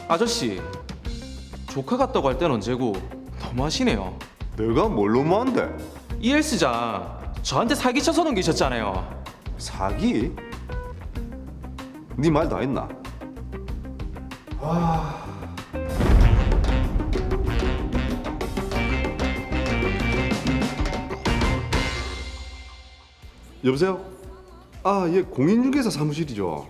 아저씨, 조카 같다고 할 때는 언제고 너무하시네요. 내가 뭘로 뭐한데? 이 헬스장 저한테 사기쳐서 넘기셨잖아요. 사기? 네 말 다 했나? 여보세요? 예, 공인중개사 사무실이죠.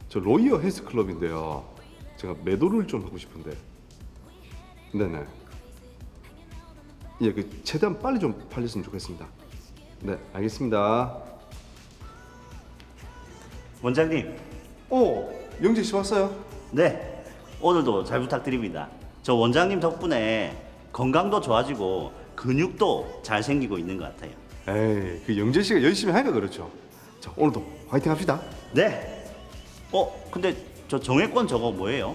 저 로이어 헬스클럽인데요. 제가 매도를 좀 하고 싶은데. 네네. 예, 최대한 빨리 좀 팔렸으면 좋겠습니다. 네, 알겠습니다. 원장님, 영재 씨 왔어요? 네, 오늘도 잘 부탁드립니다. 저 원장님 덕분에 건강도 좋아지고 근육도 잘 생기고 있는 것 같아요. 에이, 그 영재 씨가 열심히 하니까 그렇죠. 자, 오늘도 화이팅 합시다. 네. 근데 저 정액권 저거 뭐예요?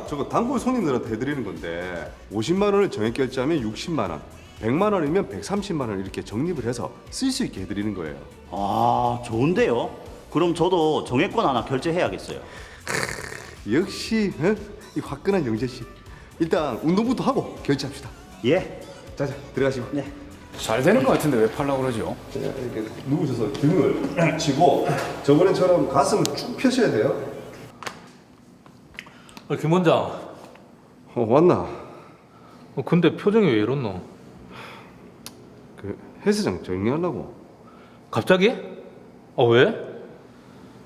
저거 단골 손님들한테 해드리는 건데 50만 원을 정액 결제하면 60만 원, 100만 원이면 130만 원 이렇게 적립을 해서 쓸 수 있게 해드리는 거예요. 아, 좋은데요? 그럼 저도 정액권 하나 결제해야겠어요. 역시 이 화끈한 영재 씨. 일단 운동부터 하고 결제합시다. 예. 자자, 들어가시고. 네. 잘 되는 것 같은데 왜 팔라고 그러죠? 이렇게 누우셔서 등을 쥐고 저번에처럼 가슴을 쭉 펴셔야 돼요. 김 원장, 왔나? 근데 표정이 왜 이렇노? 그 헬스장 정리하려고. 갑자기? 왜?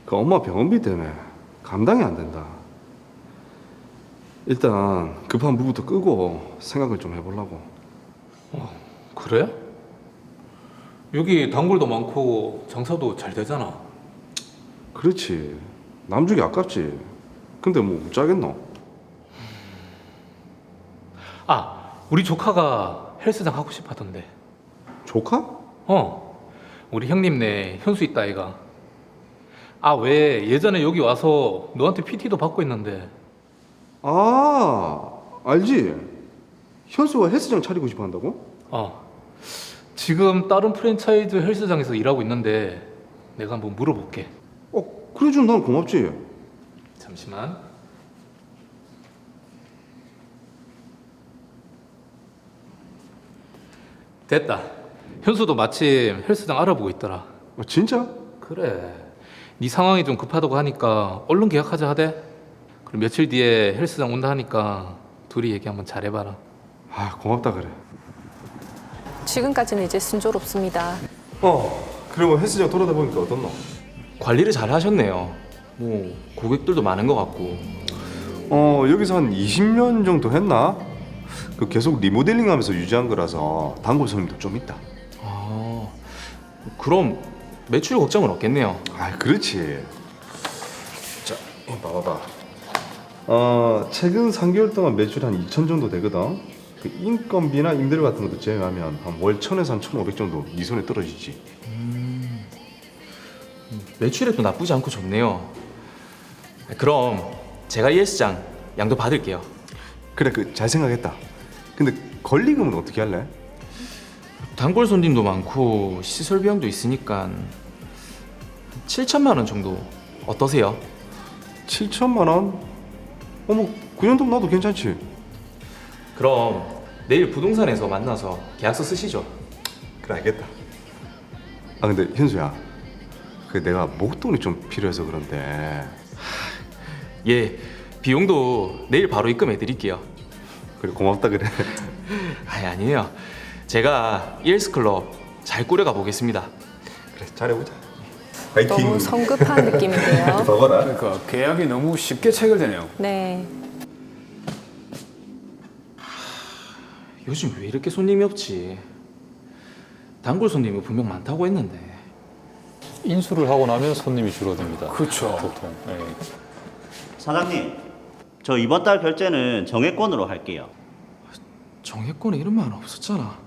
그 엄마 병원비 때문에 감당이 안 된다. 일단 급한 무부터 끄고 생각을 좀 해보려고. 그래? 여기 단골도 많고 장사도 잘 되잖아. 그렇지. 남 주기 아깝지. 근데 뭐 어쩌겠노? 우리 조카가 헬스장 하고 싶어하던데. 조카? 우리 형님네 현수 있다 아이가. 왜 예전에 여기 와서 너한테 PT도 받고 있는데. 알지. 현수가 헬스장 차리고 싶어 한다고? 지금 다른 프랜차이즈 헬스장에서 일하고 있는데 내가 한번 물어볼게. 그래 좀 난 고맙지. 잠시만. 됐다. 현수도 마침 헬스장 알아보고 있더라. 진짜? 그래. 네 상황이 좀 급하다고 하니까 얼른 계약하자 하대. 그럼 며칠 뒤에 헬스장 온다 하니까 둘이 얘기 한번 잘해봐라. 고맙다 그래. 지금까지는 이제 순조롭습니다. 그리고 헬스장 돌아다 보니까 어떻노? 관리를 잘 하셨네요. 뭐 고객들도 많은 것 같고. 여기서 한 20년 정도 했나? 그 계속 리모델링하면서 유지한 거라서 단골 손님도 좀 있다. 그럼 매출 걱정은 없겠네요. 그렇지. 자, 봐봐봐. 최근 3개월 동안 매출 한 2천 정도 되거든. 그 인건비나 임대료 같은 것도 제외하면 한 월 1,000에서 한 1,500 정도 네 손에 떨어지지. 매출에도 나쁘지 않고 좋네요. 그럼 제가 이 헬스장 양도 받을게요. 그래, 잘 생각했다. 근데 권리금은 어떻게 할래? 단골 손님도 많고 시설 비용도 있으니까 7천만 원 정도 어떠세요? 7천만 원? 그 정도면 나도 괜찮지. 그럼 내일 부동산에서 만나서 계약서 쓰시죠. 그래, 알겠다. 근데 현수야, 내가 목돈이 좀 필요해서 그런데. 예, 비용도 내일 바로 입금해 드릴게요. 그래, 고맙다 그래. 아니에요. 제가 이 헬스클럽 잘 꾸려가 보겠습니다. 그래, 잘해보자. 파이팅. 너무 성급한 느낌인데요. 봐봐라. 그러니까 계약이 너무 쉽게 체결되네요. 네. 요즘 왜 이렇게 손님이 없지? 단골 손님이 분명 많다고 했는데. 인수를 하고 나면 손님이 줄어듭니다. 그렇죠. 보통. 예. 사장님, 저 이번 달 결제는 정액권으로 할게요. 정액권에 이런 말 없었잖아.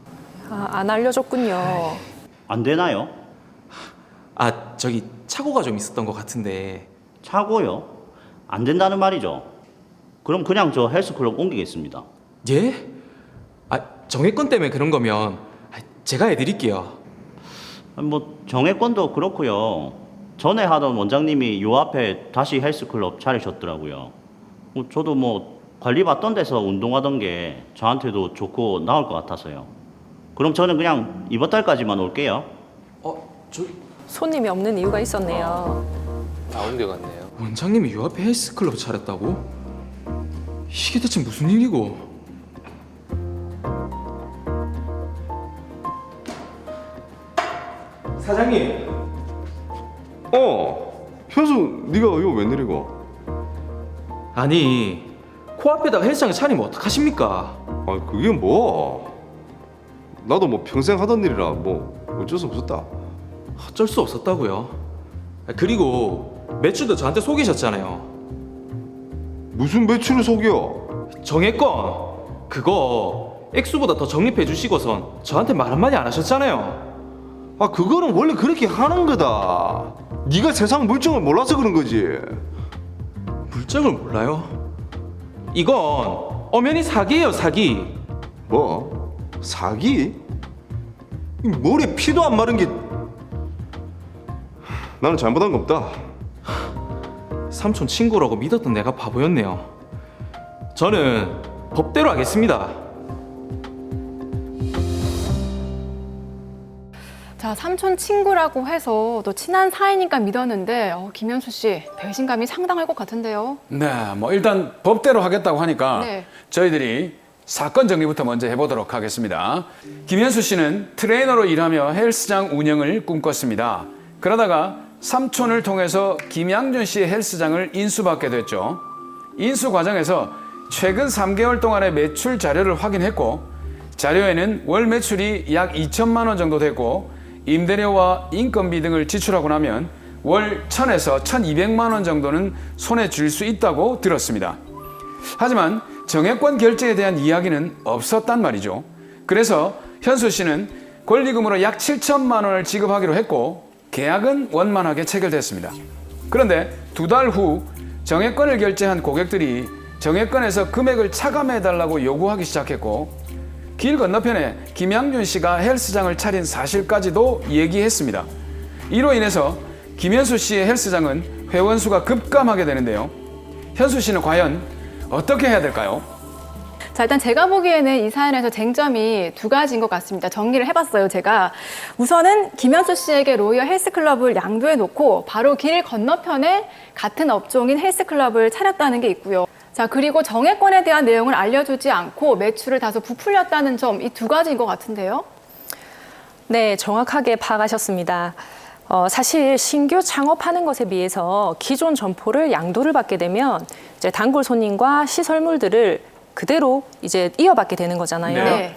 안 알려줬군요. 안 되나요? 저기 착오가 좀 있었던 것 같은데. 차고요? 안 된다는 말이죠. 그럼 그냥 저 헬스클럽 옮기겠습니다. 예? 정액권 때문에 그런 거면 제가 해드릴게요. 뭐 정액권도 그렇고요. 전에 하던 원장님이 요 앞에 다시 헬스클럽 차리셨더라고요. 저도 뭐 관리 받던 데서 운동하던 게 저한테도 좋고 나을 것 같아서요. 그럼 저는 그냥 이번 달까지만 올게요. 손님이 없는 이유가 있었네요. 다운돼갔네요. 원장님이 요 앞에 헬스클럽 차렸다고? 이게 대체 무슨 일이고? 사장님. 현수 네가 이거 웬일이고? 아니 코앞에다가 헬스장 차리면 어떡하십니까? 아 그게 뭐? 나도 뭐 평생 하던 일이라 뭐 어쩔 수 없었다. 어쩔 수 없었다고요. 그리고 매출도 저한테 속이셨잖아요. 무슨 매출을 속여? 정액권 그거 액수보다 더 적립해 주시고선 저한테 말 한마디 안 하셨잖아요. 아 그거는 원래 그렇게 하는 거다. 네가 세상 물정을 몰라서 그런 거지. 물정을 몰라요? 이건 엄연히 사기예요, 사기. 뭐? 사기? 이 머리에 피도 안 마른 게 나는 잘못한 거 없다. 삼촌 친구라고 믿었던 내가 바보였네요. 저는 법대로 하겠습니다. 자, 삼촌 친구라고 해서 또 친한 사이니까 믿었는데 김현수 씨 배신감이 상당할 것 같은데요. 네, 뭐 일단 법대로 하겠다고 하니까 네. 저희들이 사건 정리부터 먼저 해보도록 하겠습니다. 김현수 씨는 트레이너로 일하며 헬스장 운영을 꿈꿨습니다. 그러다가 삼촌을 통해서 김양준 씨의 헬스장을 인수받게 됐죠. 인수 과정에서 최근 3개월 동안의 매출 자료를 확인했고 자료에는 월 매출이 약 2천만 원 정도 됐고 임대료와 인건비 등을 지출하고 나면 월 1,000에서 1,200만 원 정도는 손에 쥘 수 있다고 들었습니다. 하지만 정액권 결제에 대한 이야기는 없었단 말이죠. 그래서 현수 씨는 권리금으로 약 7천만 원을 지급하기로 했고 계약은 원만하게 체결됐습니다. 그런데 2달 후 정액권을 결제한 고객들이 정액권에서 금액을 차감해달라고 요구하기 시작했고 길 건너편에 김양준 씨가 헬스장을 차린 사실까지도 얘기했습니다. 이로 인해서 김현수 씨의 헬스장은 회원 수가 급감하게 되는데요. 현수 씨는 과연 어떻게 해야 될까요? 자, 일단 제가 보기에는 이 사연에서 쟁점이 두 가지인 것 같습니다. 정리를 해봤어요, 제가. 우선은 김현수 씨에게 로이어 헬스클럽을 양도해 놓고 바로 길 건너편에 같은 업종인 헬스클럽을 차렸다는 게 있고요. 자, 그리고 정액권에 대한 내용을 알려주지 않고 매출을 다소 부풀렸다는 점, 이 두 가지인 것 같은데요. 네, 정확하게 파악하셨습니다. 사실 신규 창업하는 것에 비해서 기존 점포를 양도를 받게 되면 이제 단골 손님과 시설물들을 그대로 이제 이어받게 되는 거잖아요. 네.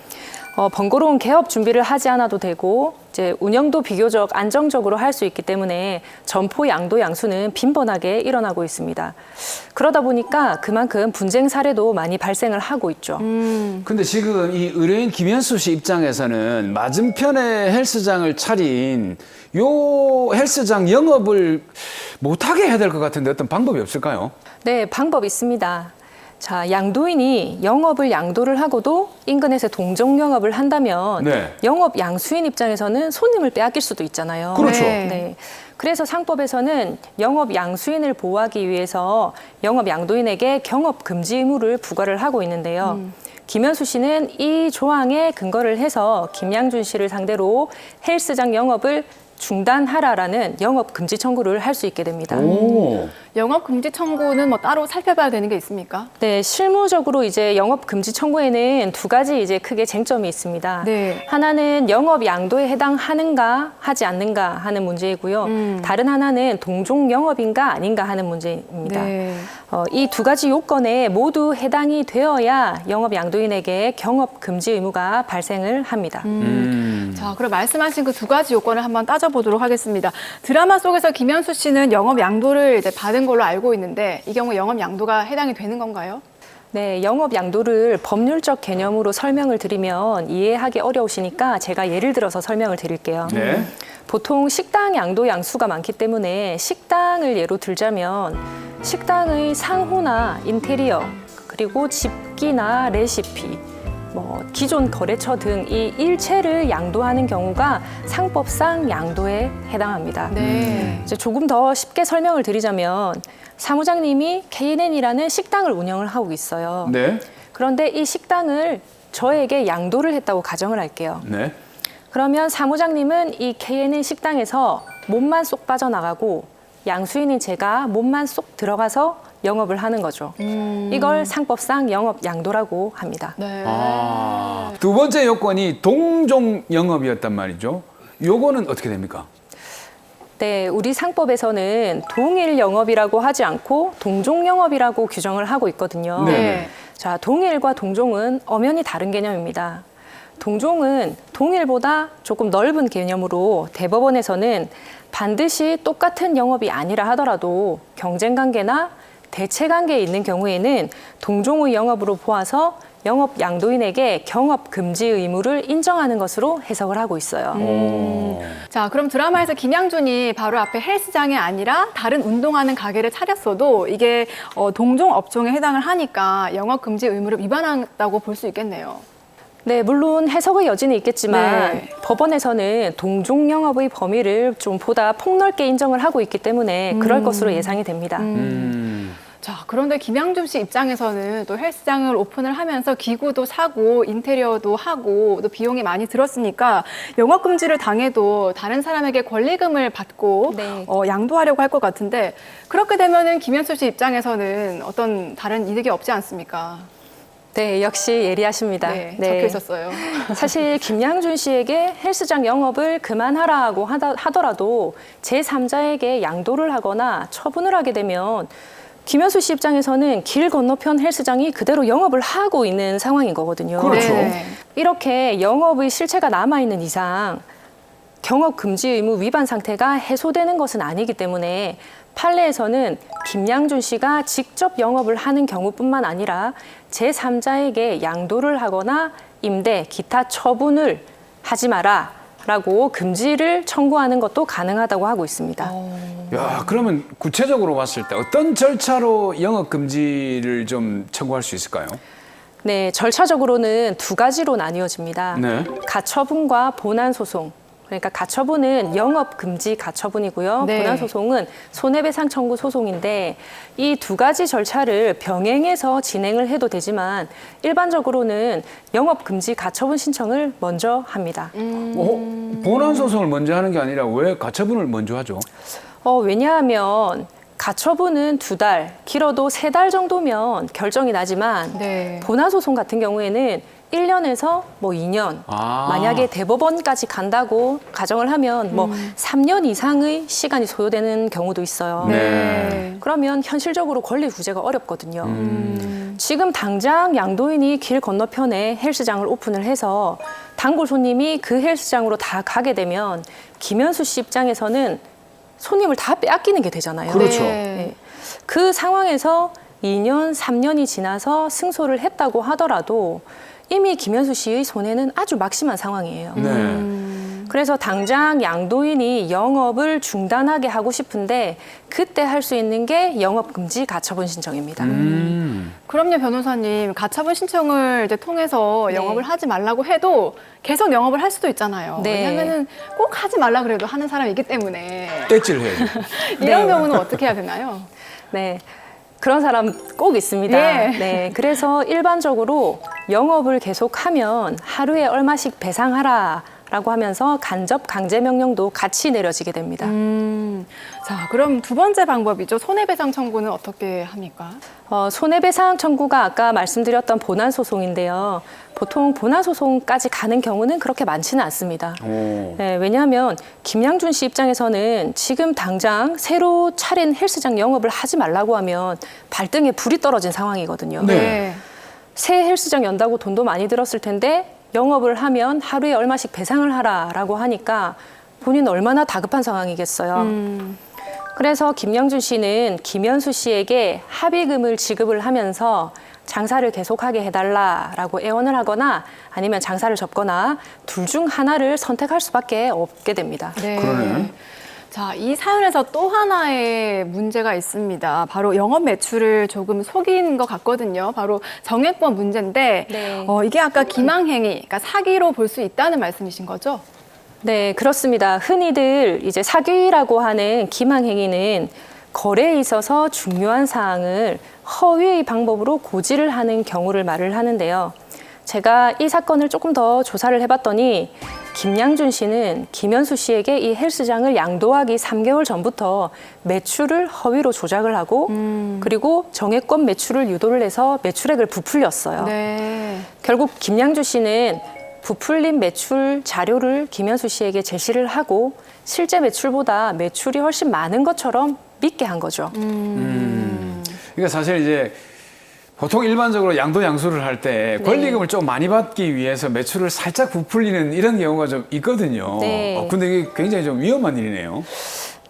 번거로운 개업 준비를 하지 않아도 되고 이제 운영도 비교적 안정적으로 할 수 있기 때문에 점포 양도 양수는 빈번하게 일어나고 있습니다. 그러다 보니까 그만큼 분쟁 사례도 많이 발생을 하고 있죠. 근데 지금 이 의뢰인 김현수 씨 입장에서는 맞은편에 헬스장을 차린 요 헬스장 영업을 못하게 해야 될 것 같은데 어떤 방법이 없을까요? 네, 방법 있습니다. 자, 양도인이 영업을 양도를 하고도 인근에서 동종 영업을 한다면 네. 영업 양수인 입장에서는 손님을 빼앗길 수도 있잖아요. 그렇죠. 네. 그래서 상법에서는 영업 양수인을 보호하기 위해서 영업 양도인에게 경업 금지 의무를 부과를 하고 있는데요. 김현수 씨는 이 조항에 근거를 해서 김양준 씨를 상대로 헬스장 영업을 중단하라라는 영업 금지 청구를 할 수 있게 됩니다. 오. 영업 금지 청구는 뭐 따로 살펴봐야 되는 게 있습니까? 네, 실무적으로 이제 영업 금지 청구에는 두 가지 이제 크게 쟁점이 있습니다. 네. 하나는 영업 양도에 해당하는가 하지 않는가 하는 문제이고요. 다른 하나는 동종 영업인가 아닌가 하는 문제입니다. 네. 이 두 가지 요건에 모두 해당이 되어야 영업 양도인에게 경업 금지 의무가 발생을 합니다. 자, 그럼 말씀하신 그 두 가지 요건을 한번 따져보도록 하겠습니다. 드라마 속에서 김현수 씨는 영업 양도를 이제 받은 걸로 알고 있는데 이 경우 영업 양도가 해당이 되는 건가요? 네, 영업 양도를 법률적 개념으로 설명을 드리면 이해하기 어려우시니까 제가 예를 들어서 설명을 드릴게요. 네. 보통 식당 양도 양수가 많기 때문에 식당을 예로 들자면 식당의 상호나 인테리어, 그리고 집기나 레시피, 기존 거래처 등 이 일체를 양도하는 경우가 상법상 양도에 해당합니다. 네. 이제 조금 더 쉽게 설명을 드리자면 사무장님이 KNN이라는 식당을 운영을 하고 있어요. 네. 그런데 이 식당을 저에게 양도를 했다고 가정을 할게요. 네. 그러면 사무장님은 이 KNN 식당에서 몸만 쏙 빠져나가고 양수인인 제가 몸만 쏙 들어가서 영업을 하는 거죠. 이걸 상법상 영업 양도라고 합니다. 네. 두 번째 요건이 동종 영업이었단 말이죠. 요거는 어떻게 됩니까? 네, 우리 상법에서는 동일 영업이라고 하지 않고 동종 영업이라고 규정을 하고 있거든요. 네. 자, 동일과 동종은 엄연히 다른 개념입니다. 동종은 동일보다 조금 넓은 개념으로 대법원에서는 반드시 똑같은 영업이 아니라 하더라도 경쟁 관계나 대체 관계에 있는 경우에는 동종의 영업으로 보아서 영업 양도인에게 경업 금지 의무를 인정하는 것으로 해석을 하고 있어요. 자, 그럼 드라마에서 김양준이 바로 앞에 헬스장이 아니라 다른 운동하는 가게를 차렸어도 이게 동종 업종에 해당을 하니까 영업 금지 의무를 위반한다고 볼 수 있겠네요. 네, 물론 해석의 여지는 있겠지만 네. 법원에서는 동종 영업의 범위를 좀 보다 폭넓게 인정을 하고 있기 때문에 그럴 것으로 예상이 됩니다. 자, 그런데 김양준 씨 입장에서는 또 헬스장을 오픈을 하면서 기구도 사고 인테리어도 하고 또 비용이 많이 들었으니까 영업 금지를 당해도 다른 사람에게 권리금을 받고 네. 양도하려고 할 것 같은데 그렇게 되면은 김현수 씨 입장에서는 어떤 다른 이득이 없지 않습니까? 네, 역시 예리하십니다. 네, 적혀 있었어요. 사실 김양준 씨에게 헬스장 영업을 그만하라고 하더라도 제3자에게 양도를 하거나 처분을 하게 되면 김현수 씨 입장에서는 길 건너편 헬스장이 그대로 영업을 하고 있는 상황인 거거든요. 그렇죠. 네. 이렇게 영업의 실체가 남아있는 이상 경업 금지 의무 위반 상태가 해소되는 것은 아니기 때문에 판례에서는 김양준 씨가 직접 영업을 하는 경우뿐만 아니라 제3자에게 양도를 하거나 임대, 기타 처분을 하지 마라 라고 금지를 청구하는 것도 가능하다고 하고 있습니다. 야, 그러면 구체적으로 봤을 때 어떤 절차로 영업 금지를 좀 청구할 수 있을까요? 네, 절차적으로는 두 가지로 나뉘어집니다. 네. 가처분과 본안소송. 그러니까 가처분은 영업금지 가처분이고요. 네. 본안소송은 손해배상 청구 소송인데 이 두 가지 절차를 병행해서 진행을 해도 되지만 일반적으로는 영업금지 가처분 신청을 먼저 합니다. 본안 소송을 먼저 하는 게 아니라 왜 가처분을 먼저 하죠? 왜냐하면 가처분은 2달, 길어도 3달 정도면 결정이 나지만 네. 본안소송 같은 경우에는 1년에서 2년, 만약에 대법원까지 간다고 가정을 하면 3년 이상의 시간이 소요되는 경우도 있어요. 네. 그러면 현실적으로 권리 구제가 어렵거든요. 지금 당장 양도인이 길 건너편에 헬스장을 오픈을 해서 단골 손님이 그 헬스장으로 다 가게 되면 김현수 씨 입장에서는 손님을 다 빼앗기는 게 되잖아요. 그렇죠. 네. 그 상황에서 2년, 3년이 지나서 승소를 했다고 하더라도 이미 김현수 씨의 손해는 아주 막심한 상황이에요. 그래서 당장 양도인이 영업을 중단하게 하고 싶은데 그때 할 수 있는 게 영업금지 가처분 신청입니다. 그럼요, 변호사님. 가처분 신청을 이제 통해서 네. 영업을 하지 말라고 해도 계속 영업을 할 수도 있잖아요. 네. 왜냐면은 꼭 하지 말라 그래도 하는 사람이 있기 때문에. 떼질 해야죠. 이런 네. 경우는 어떻게 해야 되나요? 네. 그런 사람 꼭 있습니다. 예. 네. 그래서 일반적으로 영업을 계속하면 하루에 얼마씩 배상하라라고 하면서 간접 강제 명령도 같이 내려지게 됩니다. 자, 그럼 두 번째 방법이죠. 손해배상 청구는 어떻게 합니까? 손해배상 청구가 아까 말씀드렸던 본안소송인데요. 보통 본안소송까지 가는 경우는 그렇게 많지는 않습니다. 네, 왜냐하면 김양준 씨 입장에서는 지금 당장 새로 차린 헬스장 영업을 하지 말라고 하면 발등에 불이 떨어진 상황이거든요. 네. 새 헬스장 연다고 돈도 많이 들었을 텐데 영업을 하면 하루에 얼마씩 배상을 하라라고 하니까 본인은 얼마나 다급한 상황이겠어요. 그래서 김양준 씨는 김현수 씨에게 합의금을 지급을 하면서 장사를 계속하게 해달라라고 애원을 하거나 아니면 장사를 접거나 둘 중 하나를 선택할 수밖에 없게 됩니다. 네. 그러네. 자, 이 사연에서 또 하나의 문제가 있습니다. 바로 영업 매출을 조금 속인 것 같거든요. 바로 정액권 문제인데 네. 이게 아까 기망행위, 그러니까 사기로 볼 수 있다는 말씀이신 거죠? 네, 그렇습니다. 흔히들 이제 사기라고 하는 기망행위는 거래에 있어서 중요한 사항을 허위의 방법으로 고지를 하는 경우를 말을 하는데요. 제가 이 사건을 조금 더 조사를 해봤더니 김양준 씨는 김현수 씨에게 이 헬스장을 양도하기 3개월 전부터 매출을 허위로 조작을 하고 그리고 정액권 매출을 유도를 해서 매출액을 부풀렸어요. 네. 결국 김양준 씨는 부풀린 매출 자료를 김현수 씨에게 제시를 하고 실제 매출보다 매출이 훨씬 많은 것처럼 믿게 한 거죠. 그러니까 사실 이제 보통 일반적으로 양도 양수를 할 때 네. 권리금을 좀 많이 받기 위해서 매출을 살짝 부풀리는 이런 경우가 좀 있거든요. 네. 근데 이게 굉장히 좀 위험한 일이네요.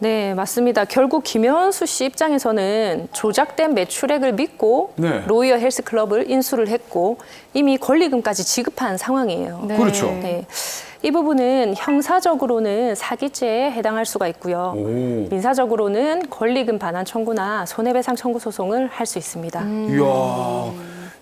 네, 맞습니다. 결국 김현수 씨 입장에서는 조작된 매출액을 믿고 네. 로이어 헬스클럽을 인수를 했고 이미 권리금까지 지급한 상황이에요. 네. 그렇죠. 네. 이 부분은 형사적으로는 사기죄에 해당할 수가 있고요. 오. 민사적으로는 권리금 반환 청구나 손해배상 청구 소송을 할 수 있습니다. 이야,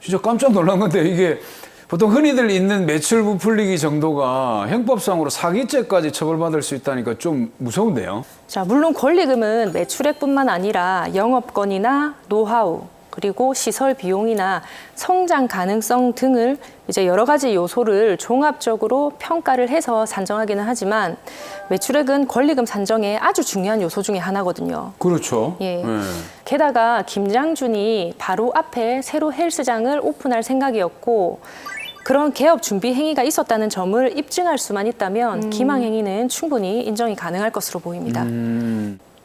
진짜 깜짝 놀란 건데 이게 보통 흔히들 있는 매출 부풀리기 정도가 형법상으로 사기죄까지 처벌받을 수 있다니까 좀 무서운데요. 자, 물론 권리금은 매출액뿐만 아니라 영업권이나 노하우, 그리고 시설 비용이나 성장 가능성 등을 이제 여러 가지 요소를 종합적으로 평가를 해서 산정하기는 하지만 매출액은 권리금 산정의 아주 중요한 요소 중에 하나거든요. 그렇죠. 예. 네. 게다가 김장준이 바로 앞에 새로 헬스장을 오픈할 생각이었고 그런 개업 준비 행위가 있었다는 점을 입증할 수만 있다면 기망 행위는 충분히 인정이 가능할 것으로 보입니다.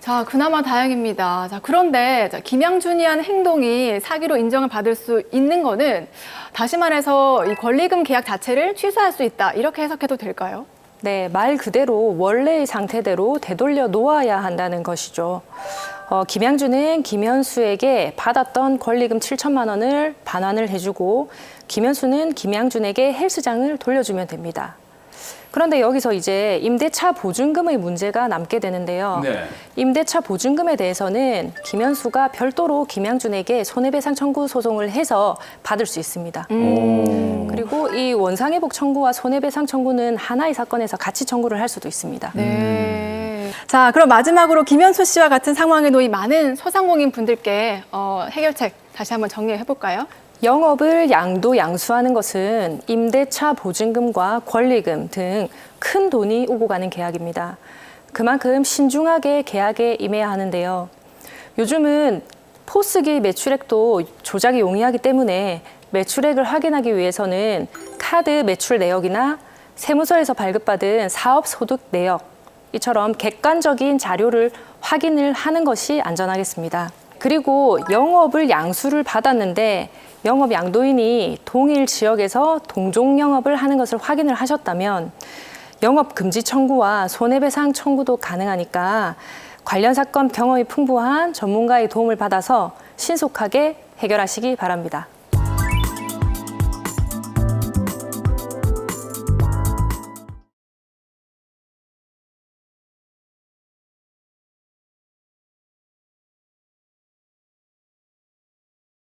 자, 그나마 다행입니다. 자, 그런데 김양준이 한 행동이 사기로 인정을 받을 수 있는 거는 다시 말해서 이 권리금 계약 자체를 취소할 수 있다. 이렇게 해석해도 될까요? 네, 말 그대로 원래의 상태대로 되돌려 놓아야 한다는 것이죠. 김양준은 김현수에게 받았던 권리금 7천만 원을 반환을 해주고 김현수는 김양준에게 헬스장을 돌려주면 됩니다. 그런데 여기서 이제 임대차 보증금의 문제가 남게 되는데요. 네. 임대차 보증금에 대해서는 김현수가 별도로 김양준에게 손해배상 청구 소송을 해서 받을 수 있습니다. 그리고 이 원상회복 청구와 손해배상 청구는 하나의 사건에서 같이 청구를 할 수도 있습니다. 네. 자, 그럼 마지막으로 김현수 씨와 같은 상황에 놓인 많은 소상공인 분들께 해결책 다시 한번 정리해 볼까요? 영업을 양도 양수하는 것은 임대차 보증금과 권리금 등 큰 돈이 오고 가는 계약입니다. 그만큼 신중하게 계약에 임해야 하는데요. 요즘은 포스기 매출액도 조작이 용이하기 때문에 매출액을 확인하기 위해서는 카드 매출 내역이나 세무서에서 발급받은 사업 소득 내역, 이처럼 객관적인 자료를 확인을 하는 것이 안전하겠습니다. 그리고 영업을 양수를 받았는데 영업 양도인이 동일 지역에서 동종 영업을 하는 것을 확인을 하셨다면 영업 금지 청구와 손해배상 청구도 가능하니까 관련 사건 경험이 풍부한 전문가의 도움을 받아서 신속하게 해결하시기 바랍니다.